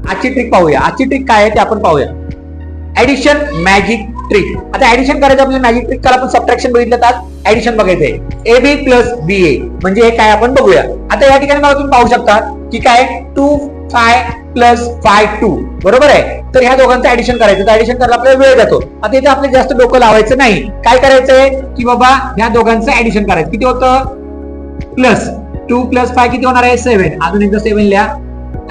आजची ट्रिक पाहूया. आजची ट्रिक काय आहे ते आपण पाहूया. Addition magic trick. आता ऍडिशन करायचं आपल्याला मॅजिक ट्रिक काल आपण सबट्रॅक्शन बघितलं तर ऍडिशन बघायचंय. AB प्लस BA म्हणजे हे काय आपण बघूया. आता या ठिकाणी मला तुम्ही पाहू शकता की काय 2 प्लस 2 बरोबर आहे. तर ह्या दोघांचं ऍडिशन करायचं. तर ऍडिशन करायला आपल्याला वेळ जातो. आता इथे आपल्याला जास्त डोकं लावायचं नाही. काय करायचंय की बाबा ह्या दोघांचं ऍडिशन करायचं. किती होतं प्लस 2 प्लस 5 किती होणार आहे 7. अजून एकदा 7 लिहा.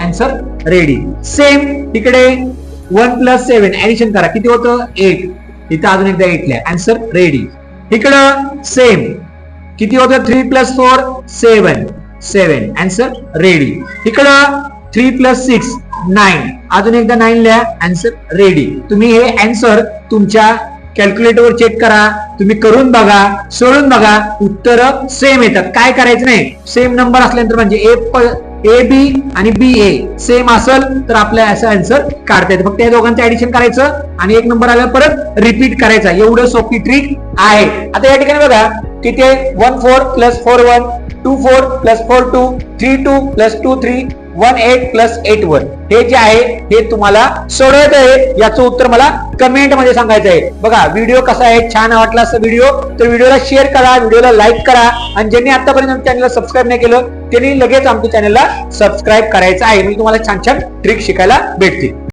Answer ready. सेम तिकडे 1 प्लस 7 ऍडिशन करा. किती होतं 8. इथं अजून एकदा 8 लिहा. Answer ready. इकडं सेम किती होतं 3 प्लस 4 7 आन्सर रेडी. इकडं 3 प्लस 6 9 अजून एकदा 9 लिहा. Answer ready. तुम्ही हे आन्सर तुमच्या कॅल्क्युलेटरवर चेक करा. तुम्ही करून बघा, सोडून बघा, उत्तर सेम येतात. काय करायचं नाही. सेम नंबर असल्यानंतर म्हणजे AB आणि BA सेम असेल तर आपल्याला असं आन्सर काढता येतं. फक्त या दोघांचं ऍडिशन करायचं आणि एक नंबर आल्यावर परत रिपीट करायचा. एवढं सोपी ट्रिक आहे. आता या ठिकाणी बघा किती 1 4 प्लस 4 1 2 4 प्लस 4 2 3 2 प्लस 2 3 1 8 प्लस 8 1. हे जे आहे हे तुम्हाला सोडवायचं आहे. याचं उत्तर मला कमेंट मध्ये सांगायचं आहे. बघा व्हिडिओ कसा आहे, छान वाटला असं व्हिडिओ तर व्हिडिओला शेअर करा, व्हिडिओला लाईक करा आणि ज्यांनी आतापर्यंत चॅनलला सबस्क्राईब नाही केलं त्यांनी लगेच आमच्या चॅनलला सबस्क्राईब करायचं आहे. म्हणजे तुम्हाला छान छान ट्रिक शिकायला भेटतील.